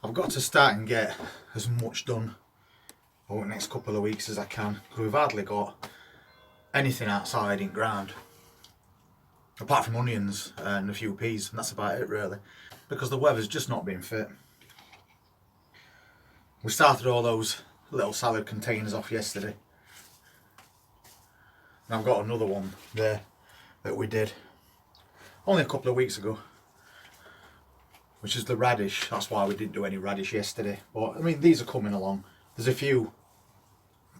I've got to start and get as much done over the next couple of weeks as I can, because we've hardly got anything outside in ground apart from onions and a few peas, and that's about it really, because the weather's just not been fit. We started all those little salad containers off yesterday, and I've got another one there that we did only a couple of weeks ago, which is the radish. That's why we didn't do any radish yesterday. But I mean, these are coming along. There's a few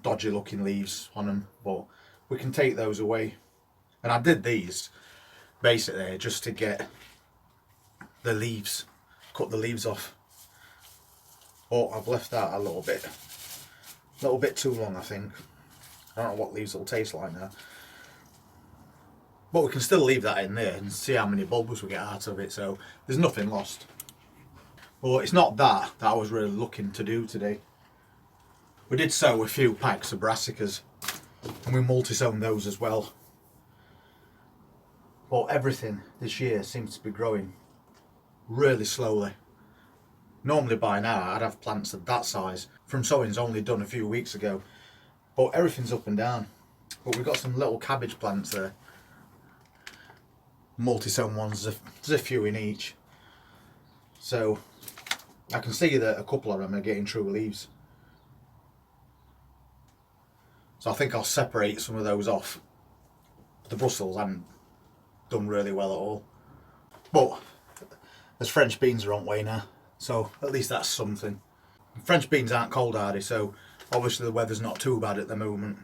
dodgy looking leaves on them, but we can take those away. And I did these basically just to get the leaves, cut the leaves off. But I've left that a little bit too long, I think. I don't know what leaves will taste like now. But we can still leave that in there and see how many bulbs we get out of it, so there's nothing lost. But it's not that I was really looking to do today. We did sow a few packs of brassicas, and we multi-sown those as well. But everything this year seems to be growing really slowly. Normally by now I'd have plants of that size from sowings only done a few weeks ago. But everything's up and down. But we've got some little cabbage plants there. Multi-sown ones, there's a few in each. So I can see that a couple of them are getting true leaves. So I think I'll separate some of those off. The Brussels haven't done really well at all. But there's French beans are on way now, so at least that's something. French beans aren't cold hardy, so obviously the weather's not too bad at the moment.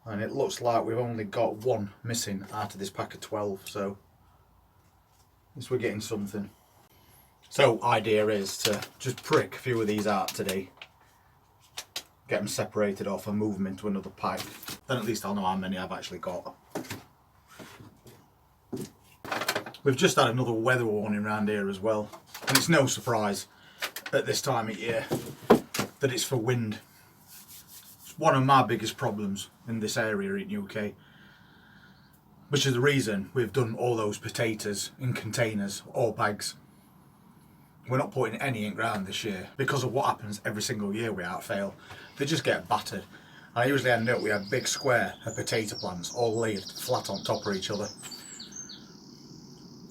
And it looks like we've only got one missing out of this pack of 12, so at least we're getting something. So idea is to just prick a few of these out today, get them separated off and move them into another pack. Then at least I'll know how many I've actually got. We've just had another weather warning around here as well, and it's no surprise at this time of year that it's for wind. It's one of my biggest problems in this area in UK, which is the reason we've done all those potatoes in containers or bags. We're not putting any in ground this year because of what happens every single year without fail. They just get battered. And I usually end up with a big square of potato plants all laid flat on top of each other.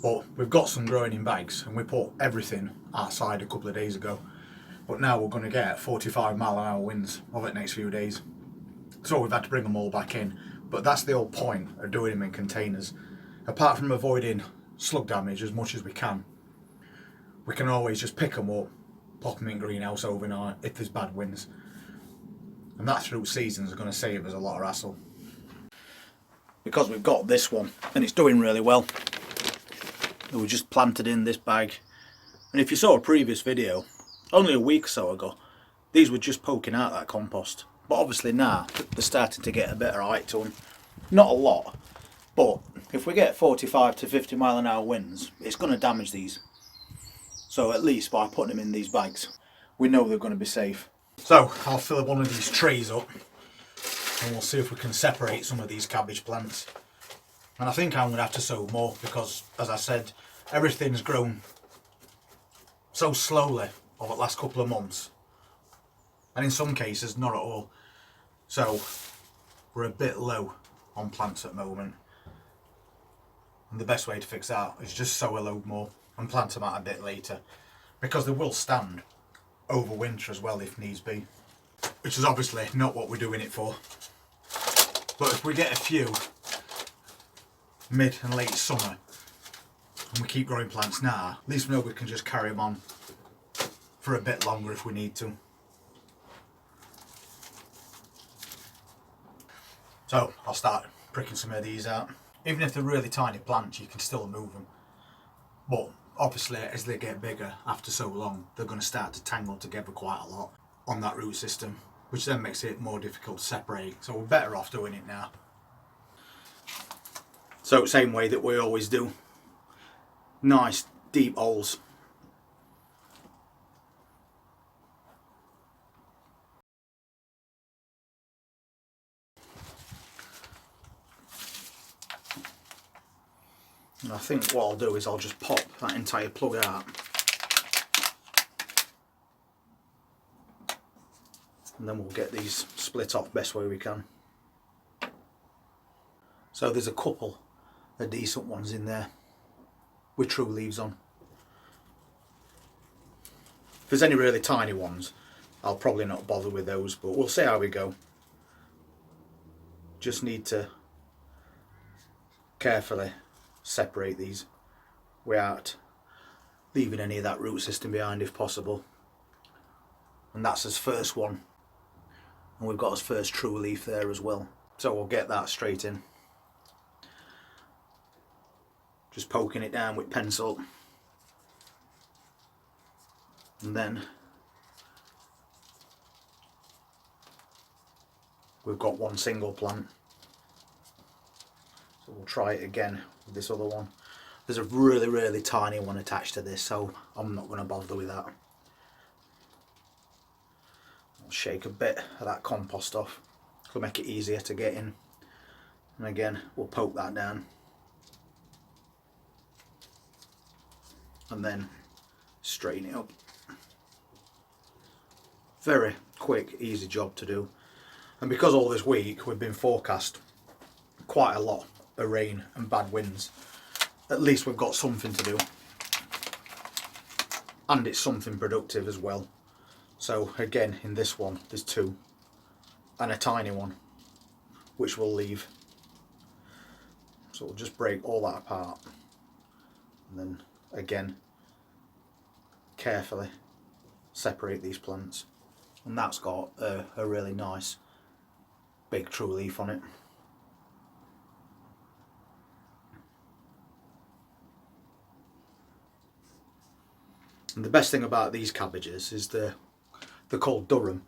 But we've got some growing in bags, and we put everything outside a couple of days ago. But now we're going to get 45-mile-an-hour winds over the next few days. So we've had to bring them all back in. But that's the whole point of doing them in containers. Apart from avoiding slug damage as much as we can always just pick them up, pop them in greenhouse overnight if there's bad winds. And that through seasons is going to save us a lot of hassle. Because we've got this one, and it's doing really well. We just planted in this bag, and if you saw a previous video only a week or so ago, these were just poking out that compost, but obviously now they're starting to get a better height to them. Not a lot, but if we get 45 to 50-mile-an-hour winds, it's going to damage these. So at least by putting them in these bags, we know they're going to be safe. So I'll fill one of these trays up, and we'll see if we can separate some of these cabbage plants. And I think I'm going to have to sow more because, as I said, everything's grown so slowly over the last couple of months. And in some cases, not at all. So we're a bit low on plants at the moment. And the best way to fix that is just sow a load more and plant them out a bit later. Because they will stand over winter as well if needs be. Which is obviously not what we're doing it for. But if we get a few mid and late summer and we keep growing plants now, at least we know we can just carry them on for a bit longer if we need to. So I'll start pricking some of these out. Even if they're really tiny plants, you can still move them, but obviously as they get bigger after so long, they're going to start to tangle together quite a lot on that root system, which then makes it more difficult to separate. So we're better off doing it now. So same way that we always do. Nice deep holes. And I think what I'll do is I'll just pop that entire plug out. and then we'll get these split off best way we can. So there's a couple of decent ones in there with true leaves on. If there's any really tiny ones, I'll probably not bother with those, but we'll see how we go. Just need to carefully separate these without leaving any of that root system behind if possible. And that's his first one, and we've got his first true leaf there as well, so we'll get that straight in. Just poking it down with pencil, and then we've got one single plant, so we'll try it again with this other one. There's a really tiny one attached to this, so I'm not going to bother with that. I'll shake a bit of that compost off to make it easier to get in, and again we'll poke that down, and then straighten it up. Very quick, easy job to do. And because all this week we've been forecast quite a lot of rain and bad winds, at least we've got something to do, and it's something productive as well. So again, in this one there's two, and a tiny one which we'll leave. So we'll just break all that apart, and then again carefully separate these plants, and that's got a really nice big true leaf on it. And the best thing about these cabbages is they're called Durham,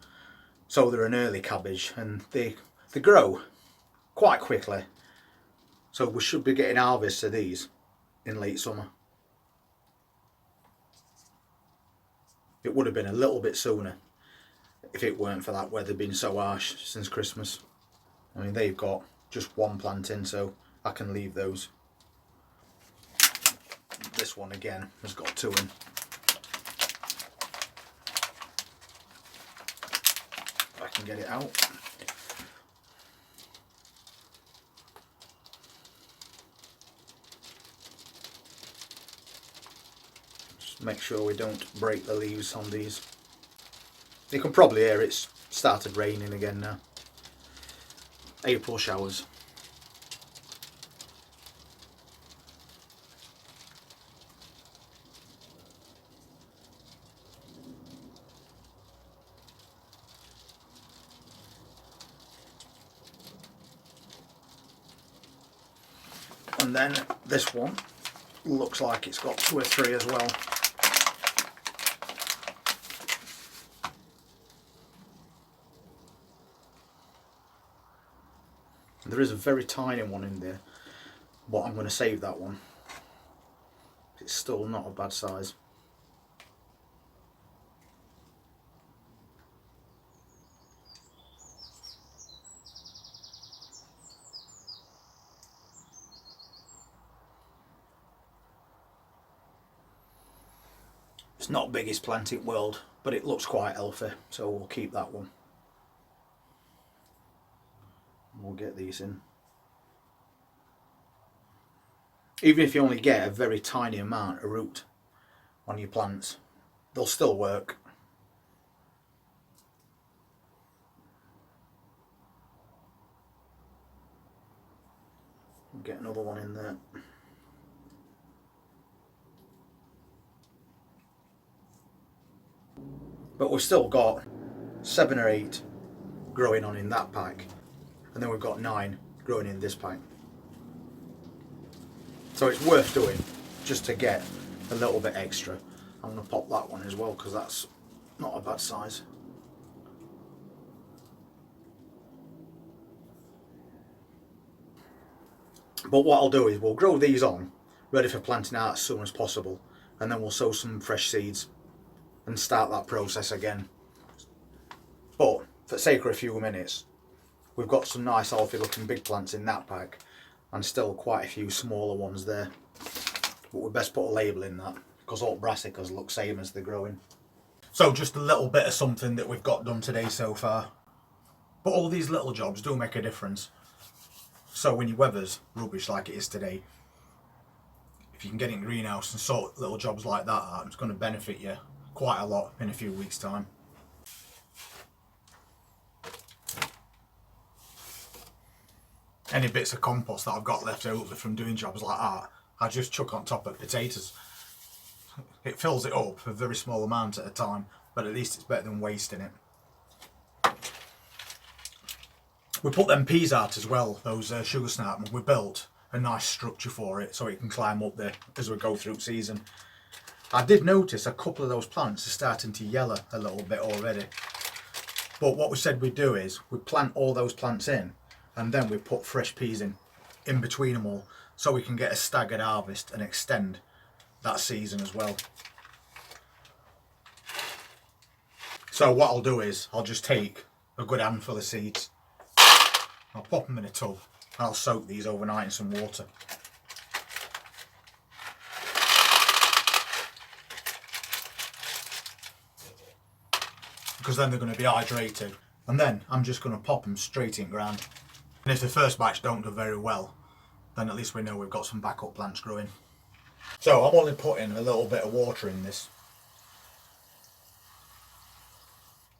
so they're an early cabbage, and they grow quite quickly, so we should be getting harvests of these in late summer. It would have been a little bit sooner if it weren't for that weather being so harsh since Christmas. I mean, they've got just one plant in, so I can leave those. This one again has got two in. If I can get it out. Just make sure we don't break the leaves on these. You can probably hear it's started raining again now. April showers. And then this one looks like it's got two or three as well. There is a very tiny one in there, but I'm going to save that one. It's still not a bad size. It's not the biggest plant in the world, but it looks quite healthy, so we'll keep that one. We'll get these in. Even if you only get a very tiny amount of root on your plants, they'll still work. We'll get another one in there. But we've still got 7 or 8 growing on in that pack. And then we've got 9 growing in this pack. So it's worth doing just to get a little bit extra. I'm going to pop that one as well because that's not a bad size. But what I'll do is we'll grow these on, ready for planting out as soon as possible, and then we'll sow some fresh seeds and start that process again. But for the sake of a few minutes, we've got some nice healthy looking big plants in that pack and still quite a few smaller ones there. But we best put a label in that because all brassicas look same as they're growing. So just a little bit of something that we've got done today so far. But all these little jobs do make a difference. So when your weather's rubbish like it is today, if you can get in greenhouse and sort little jobs like that out, it's going to benefit you quite a lot in a few weeks' time. Any bits of compost that I've got left over from doing jobs like that, I just chuck on top of potatoes. It fills it up a very small amount at a time, but at least it's better than wasting it. We put them peas out as well, those sugar snap, and we built a nice structure for it so it can climb up there as we go through season. I did notice a couple of those plants are starting to yellow a little bit already. But what we said we'd do is we plant all those plants in, and then we put fresh peas in between them all, so we can get a staggered harvest and extend that season as well. So what I'll do is I'll just take a good handful of seeds, I'll pop them in a tub, and I'll soak these overnight in some water. Because then they're going to be hydrated, and then I'm just going to pop them straight in ground. And if the first batch don't do very well, then at least we know we've got some backup plants growing. So I'm only putting a little bit of water in this,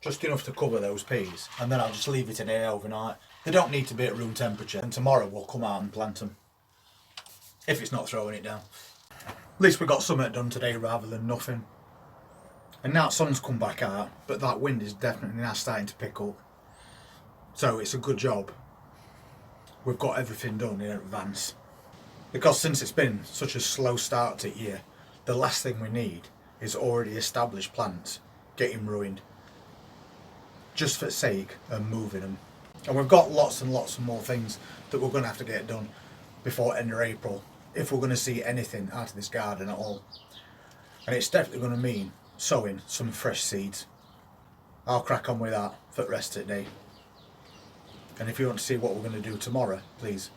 just enough to cover those peas, and then I'll just leave it in here overnight. They don't need to be at room temperature, and tomorrow we'll come out and plant them, if it's not throwing it down. At least we got something done today rather than nothing. And now the sun's come back out, but that wind is definitely now starting to pick up. So it's a good job we've got everything done in advance. Because since it's been such a slow start to the year, the last thing we need is already established plants getting ruined, just for the sake of moving them. And we've got lots and lots of more things that we're going to have to get done before end of April, if we're going to see anything out of this garden at all. And it's definitely going to mean sowing some fresh seeds. I'll crack on with that for the rest of the day. And if you want to see what we're going to do tomorrow, please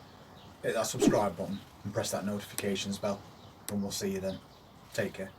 hit that subscribe button and press that notifications bell, and we'll see you then. Take care.